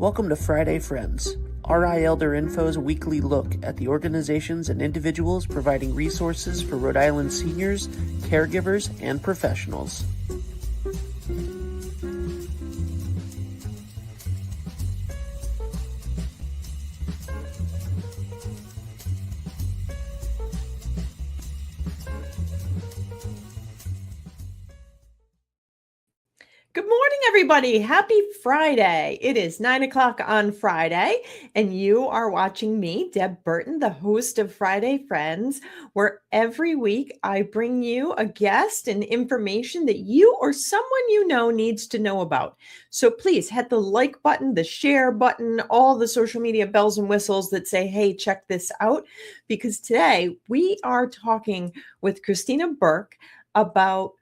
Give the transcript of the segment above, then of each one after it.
Welcome to Friday Friends, RI Elder Info's weekly look at the organizations and individuals providing resources for Rhode Island seniors, caregivers, and professionals. Good morning, everybody. Happy Friday. It is 9 o'clock on Friday, and you are watching me, Deb Burton, the host of Friday Friends, where every week I bring you a guest and information that you or someone you know needs to know about. So please hit the like button, the share button, all the social media bells and whistles that say, hey, check this out, because today we are talking with Christina Burke about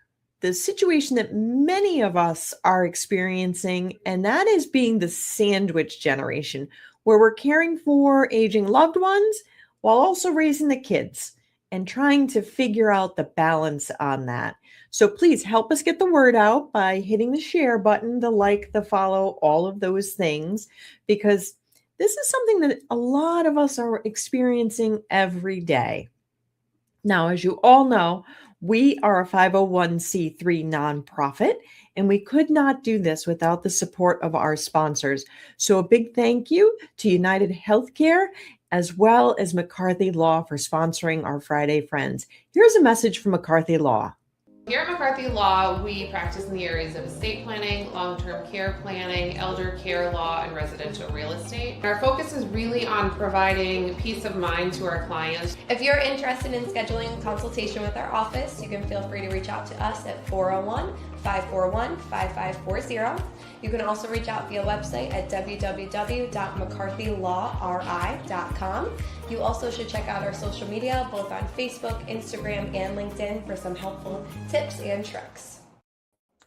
the situation that many of us are experiencing, and that is being the sandwich generation, where we're caring for aging loved ones while also raising the kids and trying to figure out the balance on that. So please help us get the word out by hitting the share button, the like, the follow, all of those things, because this is something that a lot of us are experiencing every day. Now, as you all know, we are a 501c3 nonprofit, and we could not do this without the support of our sponsors. So a big thank you to United Healthcare, as well as McCarthy Law for sponsoring our Friday Friends. Here's a message from McCarthy Law. Here at McCarthy Law, we practice in the areas of estate planning, long-term care planning, elder care law, and residential real estate. Our focus is really on providing peace of mind to our clients. If you're interested in scheduling a consultation with our office, you can feel free to reach out to us at 401-541-5540. You can also reach out via website at www.mccarthylawri.com. You also should check out our social media, both on Facebook, Instagram, and LinkedIn for some helpful tips and tricks.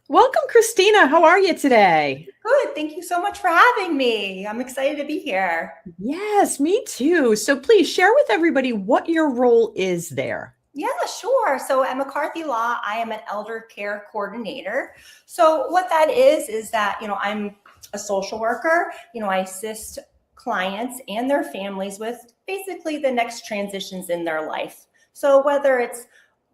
Welcome, Christina. How are you today? Good. Thank you so much for having me. I'm excited to be here. Yes, me too. So please share with everybody what your role is there. Yeah, sure. So at McCarthy Law, I am an elder care coordinator. So what that is that, I'm a social worker. I assist clients and their families with basically the next transitions in their life. So whether it's,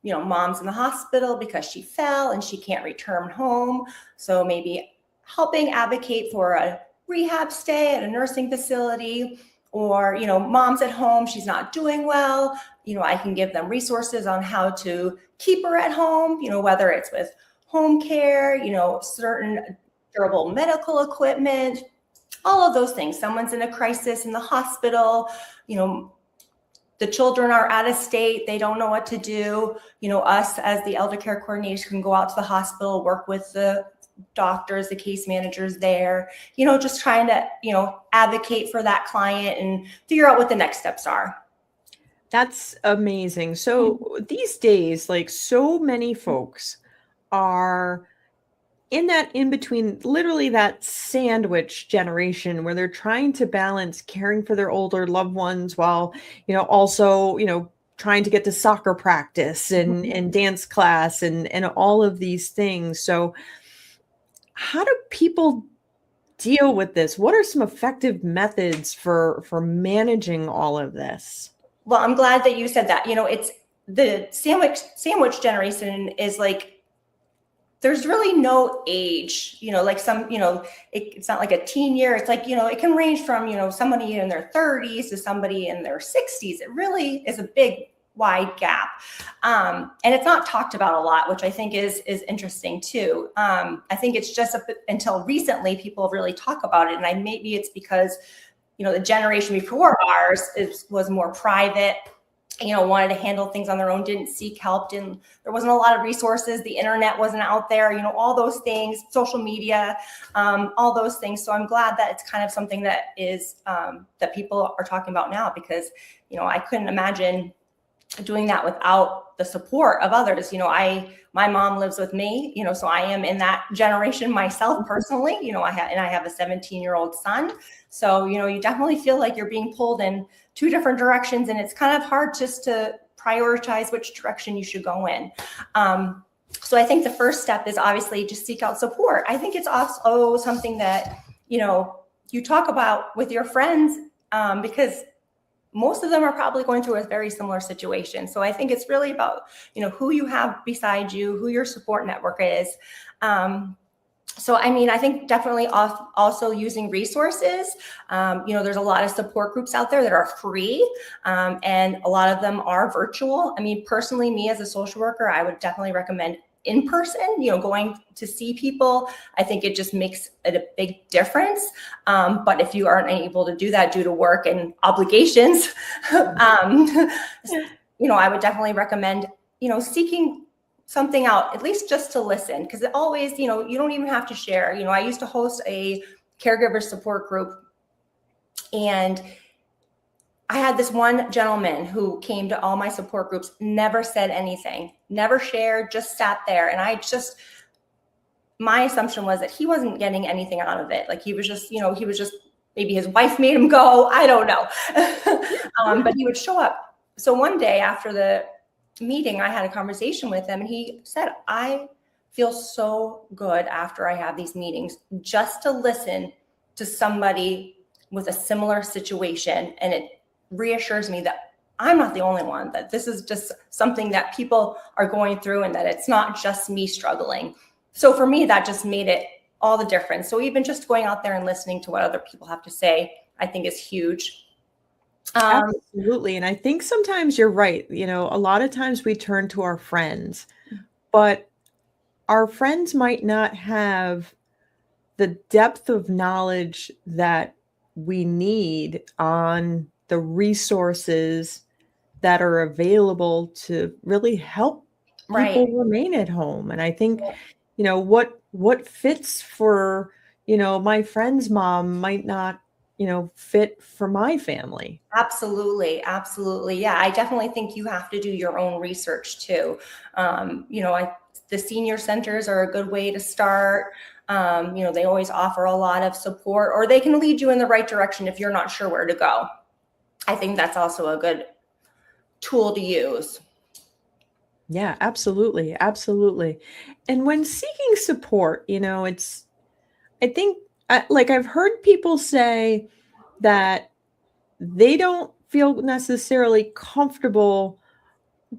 mom's in the hospital because she fell and she can't return home. So maybe helping advocate for a rehab stay at a nursing facility, or, mom's at home, she's not doing well. I can give them resources on how to keep her at home, whether it's with home care, certain durable medical equipment, all of those things. Someone's in a crisis in the hospital, the children are out of state, they don't know what to do. Us as the elder care coordinators can go out to the hospital, work with the doctors, the case managers there, just trying to, advocate for that client and figure out what the next steps are. That's amazing. So these days, like so many folks are in that in between, literally that sandwich generation where they're trying to balance caring for their older loved ones while, also, trying to get to soccer practice and dance class and all of these things. So how do people deal with this? What are some effective methods for managing all of this? Well, I'm glad that you said that. It's the sandwich generation is like, there's really no age, like some, it's not like a teen year. It's like, it can range from, somebody in their 30s to somebody in their 60s. It really is a big, wide gap. And it's not talked about a lot, which I think is interesting too. I think it's just until recently people really talk about it. And maybe it's because, the generation before ours was more private, wanted to handle things on their own, didn't seek help, there wasn't a lot of resources. The internet wasn't out there, all those things, social media, all those things. So I'm glad that it's kind of something that is, that people are talking about now, because, I couldn't imagine doing that without the support of others. My mom lives with me, so I am in that generation myself personally, I have a 17-year-old son. So, you definitely feel like you're being pulled in two different directions, and it's kind of hard just to prioritize which direction you should go in. So I think the first step is obviously just seek out support. I think it's also something that, you talk about with your friends, because most of them are probably going through a very similar situation. So I think it's really about, who you have beside you, who your support network is. So, I mean, I think definitely also using resources. There's a lot of support groups out there that are free, and a lot of them are virtual. I mean, personally, me as a social worker, I would definitely recommend in person, going to see people. I think it just makes it a big difference. But if you aren't able to do that due to work and obligations, I would definitely recommend, seeking something out, at least just to listen, because it always, you don't even have to share. I used to host a caregiver support group, and I had this one gentleman who came to all my support groups, never said anything, never shared, just sat there. And my assumption was that he wasn't getting anything out of it. Like he was just, maybe his wife made him go. I don't know. But he would show up. So one day after the meeting, I had a conversation with him, and he said, I feel so good after I have these meetings just to listen to somebody with a similar situation. And it reassures me that I'm not the only one, that this is just something that people are going through, and that it's not just me struggling. So for me, that just made it all the difference. So even just going out there and listening to what other people have to say, I think is huge. Absolutely. And I think sometimes you're right. A lot of times we turn to our friends, but our friends might not have the depth of knowledge that we need on the resources that are available to really help people remain at home. And I think, what fits for, my friend's mom might not, fit for my family. Absolutely. Absolutely. Yeah. I definitely think you have to do your own research too. The senior centers are a good way to start. They always offer a lot of support, or they can lead you in the right direction if you're not sure where to go. I think that's also a good tool to use. Yeah, absolutely. Absolutely. And when seeking support, I've heard people say that they don't feel necessarily comfortable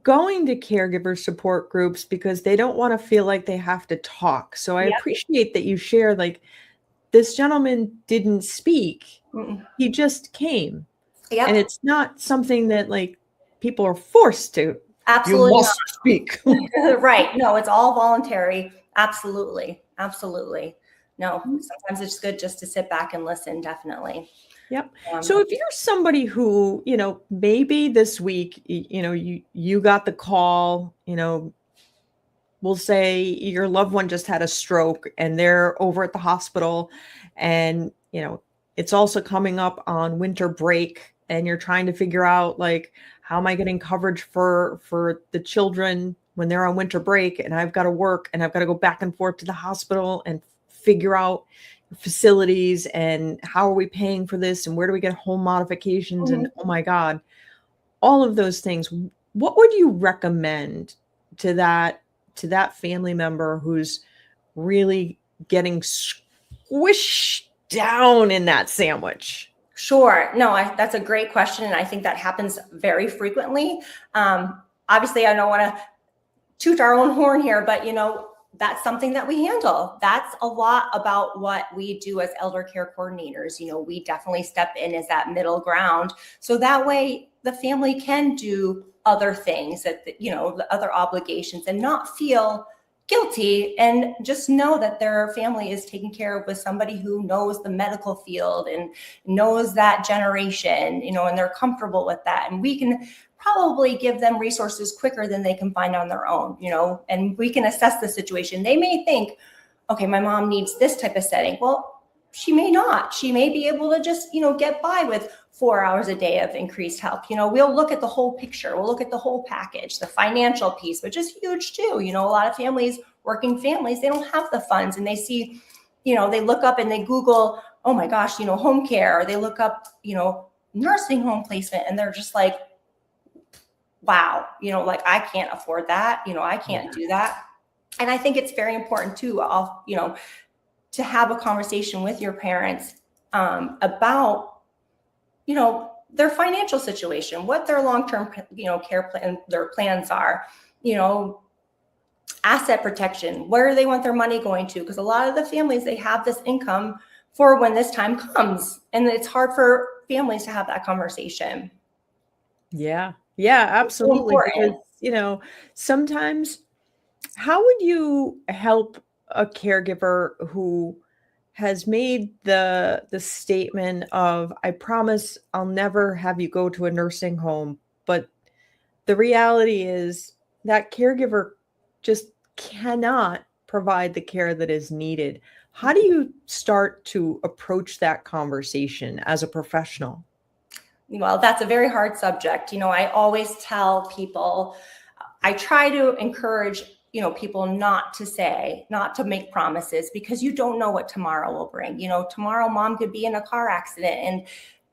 going to caregiver support groups because they don't want to feel like they have to talk. So I appreciate that you share, like, this gentleman didn't speak. Mm-mm. He just came. Yep. And it's not something that, like, people are forced to. Absolutely. You must speak. Right. No, it's all voluntary. Absolutely. Absolutely. No, sometimes it's good just to sit back and listen. Definitely. Yep. So if you're somebody who, maybe this week, you got the call, we'll say your loved one just had a stroke and they're over at the hospital, and, it's also coming up on winter break, and you're trying to figure out, like, how am I getting coverage for the children when they're on winter break, and I've got to work and I've got to go back and forth to the hospital and figure out facilities and how are we paying for this and where do we get home modifications, and oh my God, all of those things. What would you recommend to that family member who's really getting squished down in that sandwich? Sure. No, that's a great question. And I think that happens very frequently. Obviously, I don't want to toot our own horn here, but, that's something that we handle. That's a lot about what we do as elder care coordinators. We definitely step in as that middle ground. So that way the family can do other things, that, the other obligations, and not feel guilty, and just know that their family is taken care of with somebody who knows the medical field and knows that generation, and they're comfortable with that. And we can probably give them resources quicker than they can find on their own, and we can assess the situation. They may think, okay, my mom needs this type of setting. Well, she may not. She may be able to just, get by with 4 hours a day of increased help. We'll look at the whole picture. We'll look at the whole package, the financial piece, which is huge too. A lot of families, working families, they don't have the funds, and they see, they look up and they Google, oh my gosh, home care, or they look up, nursing home placement, and they're just like, wow, like, I can't afford that. I can't do that. And I think it's very important too, to have a conversation with your parents about, their financial situation, what their long-term, care plan, their plans are, asset protection, where do they want their money going to? Because a lot of the families, they have this income for when this time comes, and it's hard for families to have that conversation. Yeah, absolutely. Because, sometimes how would you help a caregiver who has made the statement of, I promise I'll never have you go to a nursing home, but the reality is that caregiver just cannot provide the care that is needed? How do you start to approach that conversation as a professional? Well, that's a very hard subject. I always tell people, I try to encourage, people not to make promises, because you don't know what tomorrow will bring. Tomorrow mom could be in a car accident and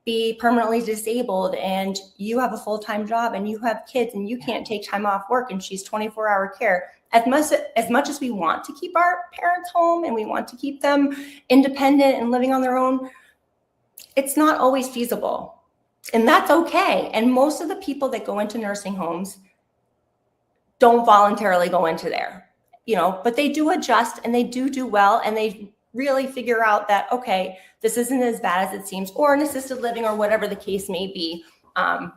be permanently disabled, and you have a full-time job and you have kids and you can't take time off work, and she's 24-hour care. As much as we want to keep our parents home and we want to keep them independent and living on their own, it's not always feasible. And that's okay. And most of the people that go into nursing homes don't voluntarily go into there, but they do adjust and they do well. And they really figure out that, okay, this isn't as bad as it seems, or an assisted living or whatever the case may be. I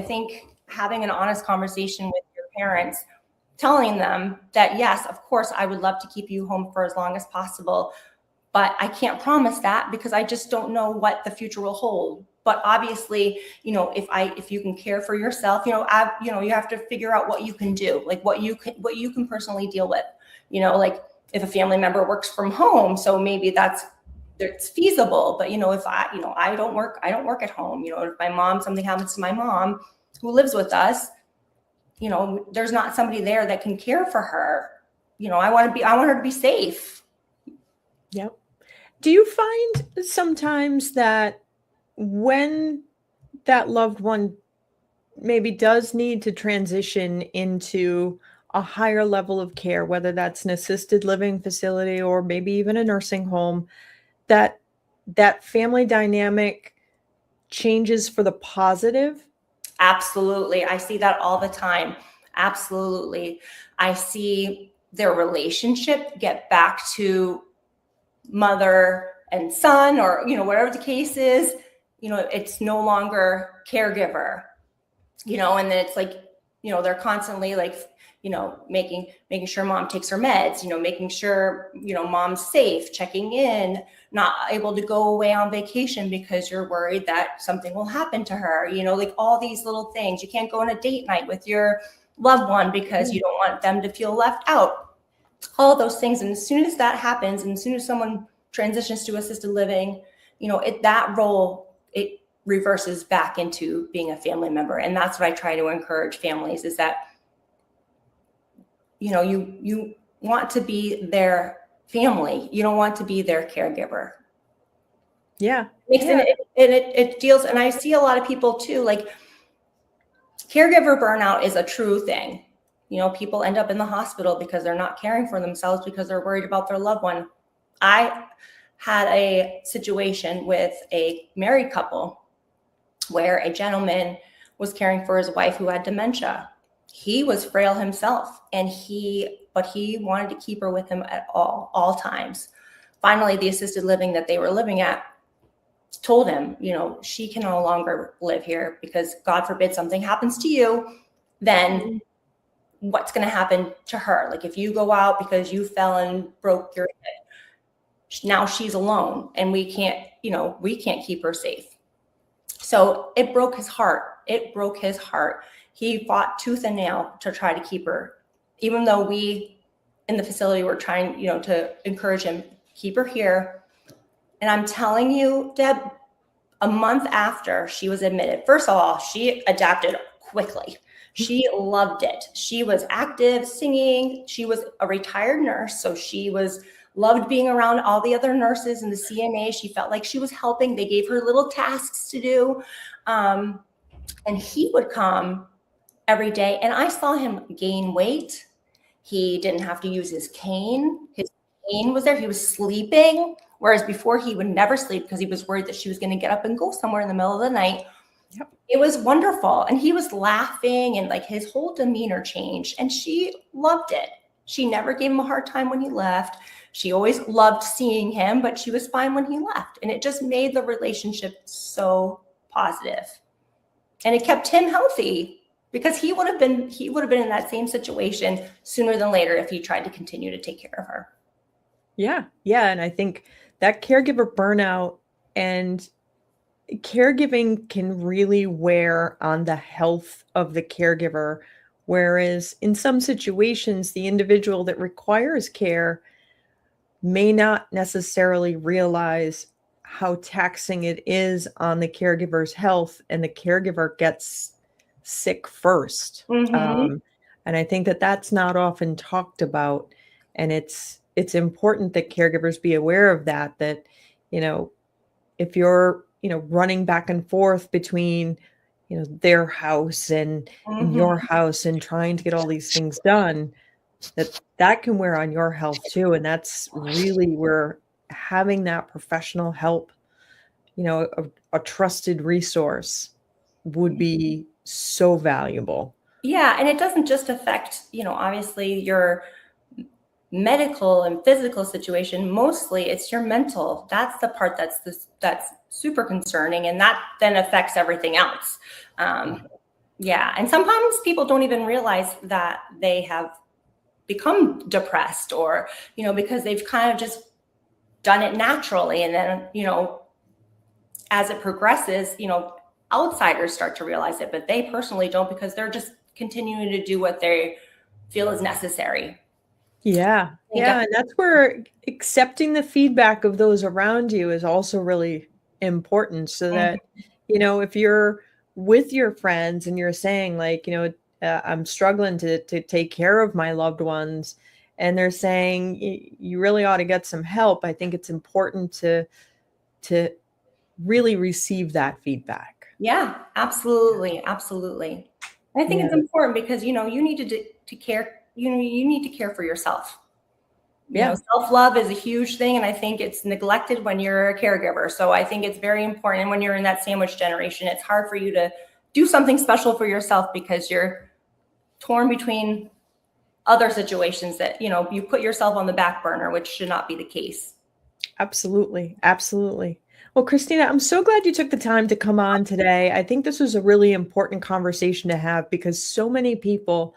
think having an honest conversation with your parents, telling them that, yes, of course, I would love to keep you home for as long as possible, but I can't promise that because I just don't know what the future will hold. But obviously, if you can care for yourself, you have to figure out what you can do, like what you can personally deal with. Like if a family member works from home, so maybe it's feasible. But if I don't work at home. If something happens to my mom who lives with us, there's not somebody there that can care for her. I want her to be safe. Yep. Do you find sometimes that when that loved one maybe does need to transition into a higher level of care, whether that's an assisted living facility or maybe even a nursing home, that family dynamic changes for the positive? Absolutely. I see that all the time. Absolutely. I see their relationship get back to mother and son, or, whatever the case is. It's no longer caregiver, and then it's like, they're constantly like, making sure mom takes her meds, making sure, mom's safe, checking in, not able to go away on vacation because you're worried that something will happen to her, like all these little things. You can't go on a date night with your loved one because you don't want them to feel left out, all those things. And as soon as that happens, and as soon as someone transitions to assisted living, that role, it reverses back into being a family member. And that's what I try to encourage families, is that, you want to be their family. You don't want to be their caregiver. Yeah. It deals, and I see a lot of people too, like caregiver burnout is a true thing. People end up in the hospital because they're not caring for themselves because they're worried about their loved one. I had a situation with a married couple where a gentleman was caring for his wife who had dementia. He was frail himself, but he wanted to keep her with him at all times. Finally, the assisted living that they were living at told him, she can no longer live here because God forbid something happens to you, then what's going to happen to her? Like if you go out because you fell and broke your head, now she's alone and we can't keep her safe. So it broke his heart. He fought tooth and nail to try to keep her, even though we in the facility were trying, to encourage him, keep her here. And I'm telling you, Deb, a month after she was admitted, first of all, she adapted quickly. She loved it. She was active, singing. She was a retired nurse, so she loved being around all the other nurses and the CNA. She felt like she was helping. They gave her little tasks to do. And he would come every day, and I saw him gain weight. He didn't have to use his cane. His cane was there. He was sleeping Whereas before he would never sleep because he was worried that she was going to get up and go somewhere in the middle of the night. Yep. It was wonderful. And he was laughing and like his whole demeanor changed and she loved it. She never gave him a hard time when he left. She always loved seeing him, but she was fine when he left. And it just made the relationship so positive. And it kept him healthy because he would have been in that same situation sooner than later if he tried to continue to take care of her. Yeah. Yeah. And I think that caregiver burnout and caregiving can really wear on the health of the caregiver. Whereas in some situations, the individual that requires care may not necessarily realize how taxing it is on the caregiver's health, and the caregiver gets sick first. Mm-hmm. And I think that that's not often talked about. And it's important that caregivers be aware of that, if you're, running back and forth between, their house and your house and trying to get all these things done, that can wear on your health too. And that's really where having that professional help, a trusted resource would be so valuable. Yeah. And it doesn't just affect, obviously your medical and physical situation. Mostly it's your mental. That's the part that's super concerning. And that then affects everything else. Yeah. And sometimes people don't even realize that they have become depressed or, because they've kind of just done it naturally. And then, as it progresses, outsiders start to realize it, but they personally don't because they're just continuing to do what they feel is necessary. Yeah. Yeah. And that's where accepting the feedback of those around you is also really important. So that, if you're with your friends and you're saying like, I'm struggling to take care of my loved ones, and they're saying you really ought to get some help, I think it's important to really receive that feedback. Yeah, absolutely. Absolutely. And I think it's important because, you need to care, you need to care for yourself. Self-love is a huge thing. And I think it's neglected when you're a caregiver. So I think it's very important. And when you're in that sandwich generation, it's hard for you to do something special for yourself because you're torn between other situations that, you put yourself on the back burner, which should not be the case. Absolutely. Absolutely. Well, Christina, I'm so glad you took the time to come on today. I think this was a really important conversation to have because so many people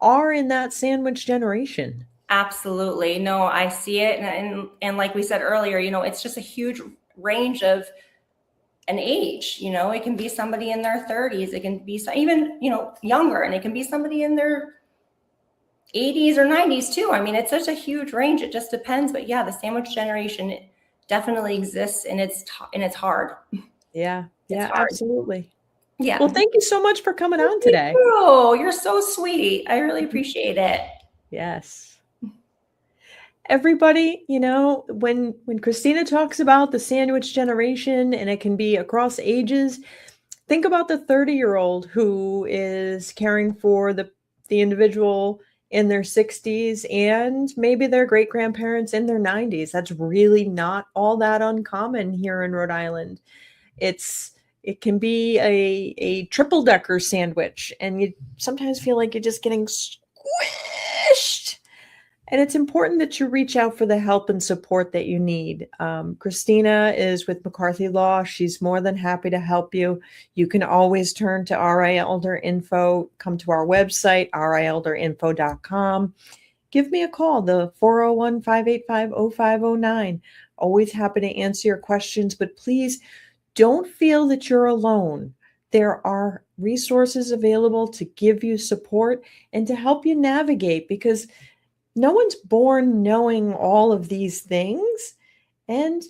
are in that sandwich generation. Absolutely. No, I see it. And like we said earlier, it's just a huge range of an age. It can be somebody in their 30s. It can be even, younger, and it can be somebody in their 80s or 90s too. I mean, it's such a huge range. It just depends. But yeah, the sandwich generation, it definitely exists, and it's hard. Yeah. Yeah, hard. absolutely. Yeah. Well, thank you so much for coming on today. Oh, you're so sweet. I really appreciate it. Yes. Everybody, when Christina talks about the sandwich generation, and it can be across ages, think about the 30-year-old who is caring for the individual in their 60s and maybe their great-grandparents in their 90s. That's really not all that uncommon here in Rhode Island. It can be a triple-decker sandwich, and you sometimes feel like you're just getting squished. And it's important that you reach out for the help and support that you need. Christina is with McCarthy Law. She's more than happy to help you. You can always turn to RI Elder Info. Come to our website, rielderinfo.com. Give me a call, the 401-585-0509. Always happy to answer your questions, but please don't feel that you're alone. There are resources available to give you support and to help you navigate, because no one's born knowing all of these things. And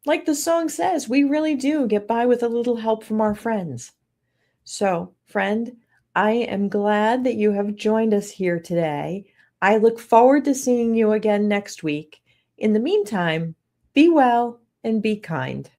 like the song says, we really do get by with a little help from our friends. So, friend, I am glad that you have joined us here today. I look forward to seeing you again next week. In the meantime, be well and be kind.